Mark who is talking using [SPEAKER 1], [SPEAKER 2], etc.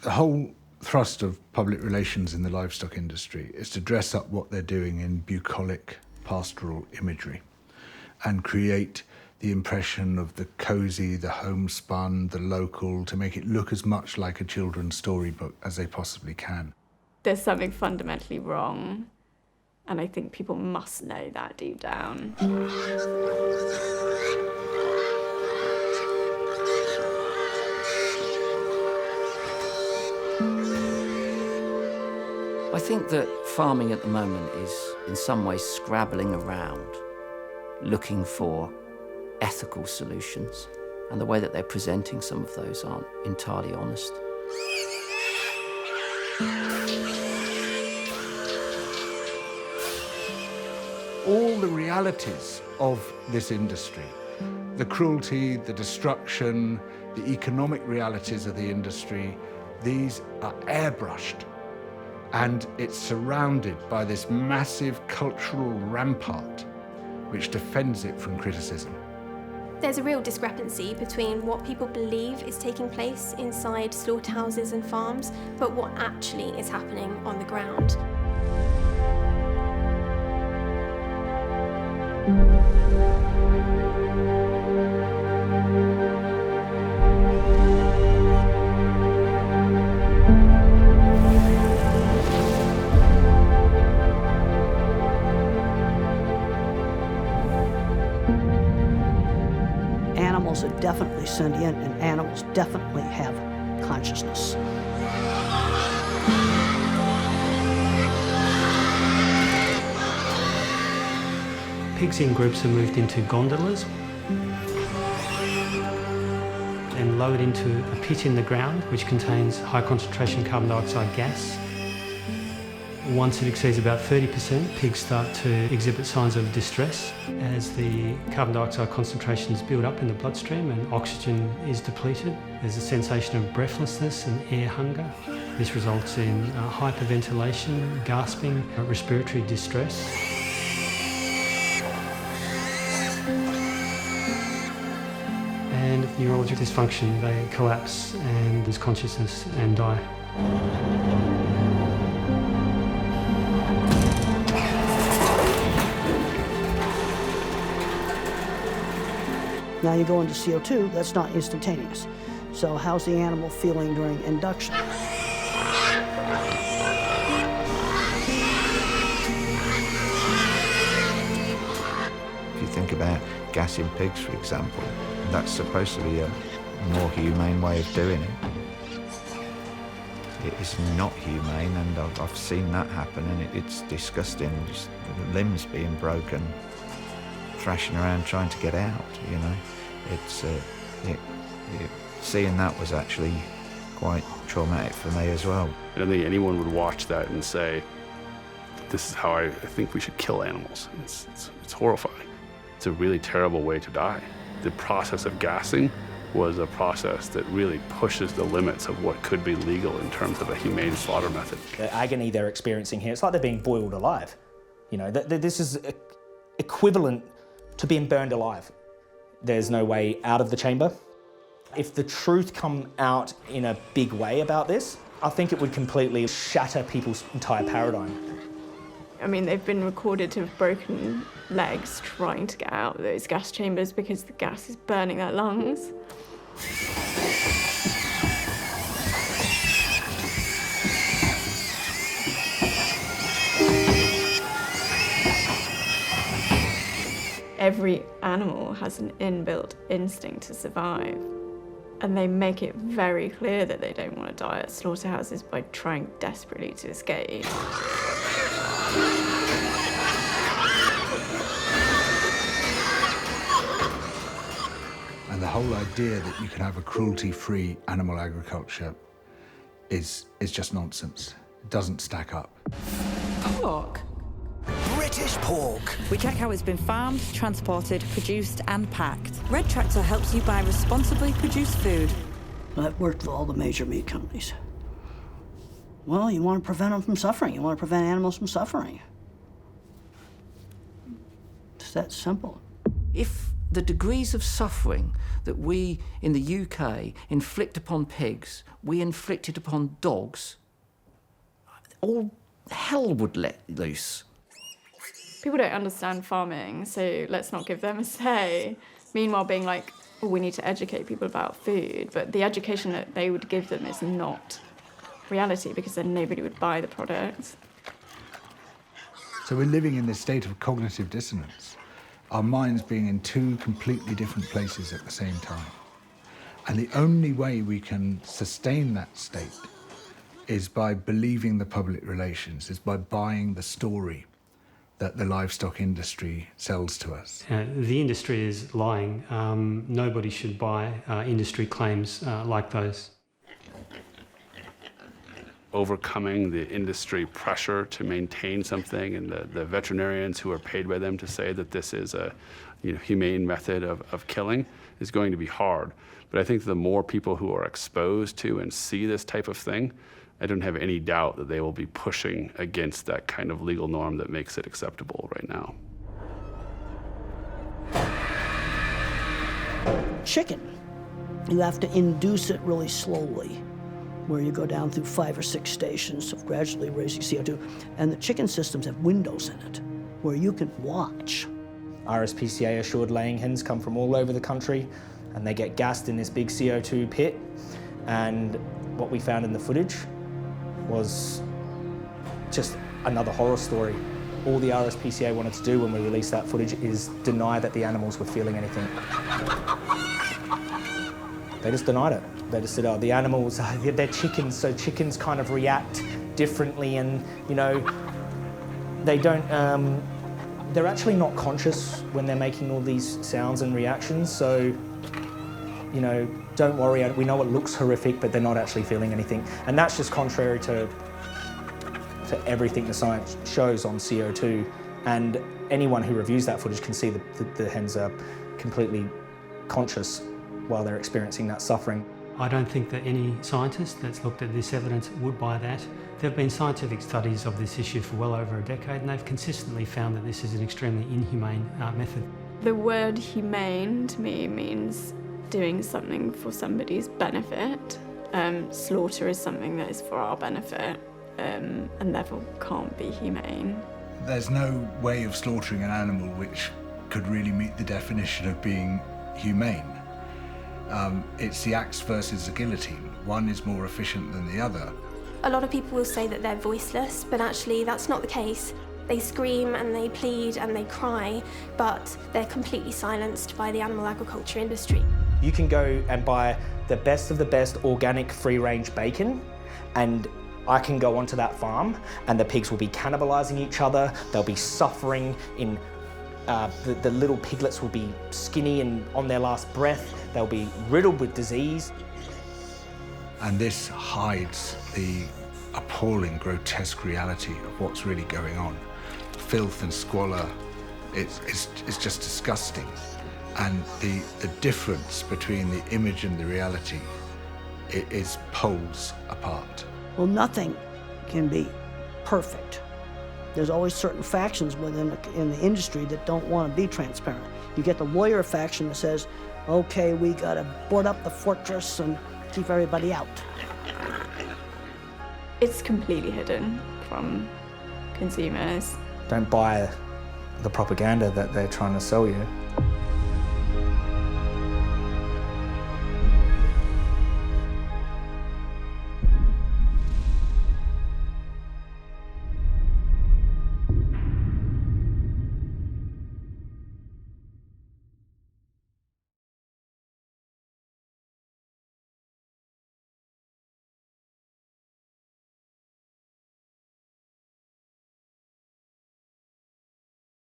[SPEAKER 1] The whole thrust of public relations in the livestock industry is to dress up what they're doing in bucolic pastoral imagery and create the impression of the cosy, the homespun, the local, to make it look as much like a children's storybook as they possibly can.
[SPEAKER 2] There's something fundamentally wrong, and I think people must know that deep down.
[SPEAKER 3] I think that farming at the moment is in some ways scrabbling around, looking for ethical solutions, and the way that they're presenting some of those aren't entirely honest.
[SPEAKER 1] All the realities of this industry, the cruelty, the destruction, the economic realities of the industry, these are airbrushed. And it's surrounded by this massive cultural rampart which defends it from criticism.
[SPEAKER 4] There's a real discrepancy between what people believe is taking place inside slaughterhouses and farms, but what actually is happening on the ground.
[SPEAKER 5] Animals are definitely sentient, and animals definitely have consciousness.
[SPEAKER 6] Pigs in groups are moved into gondolas and lowered into a pit in the ground which contains high concentration carbon dioxide gas. Once it exceeds about 30%, pigs start to exhibit signs of distress as the carbon dioxide concentrations build up in the bloodstream and oxygen is depleted. There's a sensation of breathlessness and air hunger. This results in hyperventilation, gasping, respiratory distress. And neurologic dysfunction, they collapse and lose consciousness and die.
[SPEAKER 5] Now you go into CO2, that's not instantaneous. So how's the animal feeling during induction?
[SPEAKER 7] If you think about gassing pigs, for example, that's supposed to be a more humane way of doing it. It is not humane, and I've seen that happen, and it's disgusting. Just limbs being broken, thrashing around trying to get out, you know. Seeing that was actually quite traumatic for me as well.
[SPEAKER 8] I don't think anyone would watch that and say, this is how I think we should kill animals. It's horrifying. It's a really terrible way to die. The process of gassing was a process that really pushes the limits of what could be legal in terms of a humane slaughter method.
[SPEAKER 9] The agony they're experiencing here, it's like they're being boiled alive. You know, this is equivalent to being burned alive. There's no way out of the chamber. If the truth come out in a big way about this, I think it would completely shatter people's entire paradigm.
[SPEAKER 2] I mean, they've been recorded to have broken legs trying to get out of those gas chambers because the gas is burning their lungs. Every animal has an inbuilt instinct to survive, and they make it very clear that they don't want to die at slaughterhouses by trying desperately to escape.
[SPEAKER 1] And the whole idea that you can have a cruelty-free animal agriculture is just nonsense. It doesn't stack up.
[SPEAKER 10] Pork.
[SPEAKER 11] British pork.
[SPEAKER 10] We check how it's been farmed, transported, produced and packed. Red Tractor helps you buy responsibly produced food.
[SPEAKER 5] I've worked with all the major meat companies. Well, you want to prevent them from suffering. You want to prevent animals from suffering. It's that simple.
[SPEAKER 3] If the degrees of suffering that we in the UK inflict upon pigs, we inflicted upon dogs, all hell would let loose.
[SPEAKER 2] People don't understand farming, so let's not give them a say. Meanwhile, being like, oh, we need to educate people about food, but the education that they would give them is not reality, because then nobody would buy the product.
[SPEAKER 1] So we're living in this state of cognitive dissonance, our minds being in two completely different places at the same time. And the only way we can sustain that state is by believing the public relations, is by buying the story that the livestock industry sells to us.
[SPEAKER 6] The industry is lying. Nobody should buy industry claims like those.
[SPEAKER 8] Overcoming the industry pressure to maintain something, and the veterinarians who are paid by them to say that this is a humane method of killing is going to be hard. But I think the more people who are exposed to and see this type of thing, I don't have any doubt that they will be pushing against that kind of legal norm that makes it acceptable right now.
[SPEAKER 5] Chicken, you have to induce it really slowly, where you go down through 5 or 6 stations of gradually raising CO2, and the chicken systems have windows in it where you can watch.
[SPEAKER 9] RSPCA assured laying hens come from all over the country, and they get gassed in this big CO2 pit, and what we found in the footage was just another horror story. All the RSPCA wanted to do when we released that footage is deny that the animals were feeling anything. They just denied it. They just said, oh, the animals, they're chickens, so chickens kind of react differently, and, they don't, they're actually not conscious when they're making all these sounds and reactions, so, don't worry, we know it looks horrific, but they're not actually feeling anything. And that's just contrary to everything the science shows on CO2. And anyone who reviews that footage can see the hens are completely conscious while they're experiencing that suffering.
[SPEAKER 6] I don't think that any scientist that's looked at this evidence would buy that. There have been scientific studies of this issue for well over a decade, and they've consistently found that this is an extremely inhumane method.
[SPEAKER 2] The word humane to me means doing something for somebody's benefit. Slaughter is something that is for our benefit, and therefore can't be humane.
[SPEAKER 1] There's no way of slaughtering an animal which could really meet the definition of being humane. It's the axe versus the guillotine. One is more efficient than the other.
[SPEAKER 4] A lot of people will say that they're voiceless, but actually that's not the case. They scream and they plead and they cry, but they're completely silenced by the animal agriculture industry.
[SPEAKER 9] You can go and buy the best of the best organic free-range bacon, and I can go onto that farm and the pigs will be cannibalising each other, they'll be suffering in, the little piglets will be skinny and on their last breath, they'll be riddled with disease.
[SPEAKER 1] And this hides the appalling, grotesque reality of what's really going on. Filth and squalor, it's just disgusting. And the difference between the image and the reality is poles apart.
[SPEAKER 5] Well, nothing can be perfect. There's always certain factions in the industry that don't want to be transparent. You get the lawyer faction that says, okay, we got to board up the fortress and keep everybody out.
[SPEAKER 2] It's completely hidden from consumers.
[SPEAKER 9] Don't buy the propaganda that they're trying to sell you.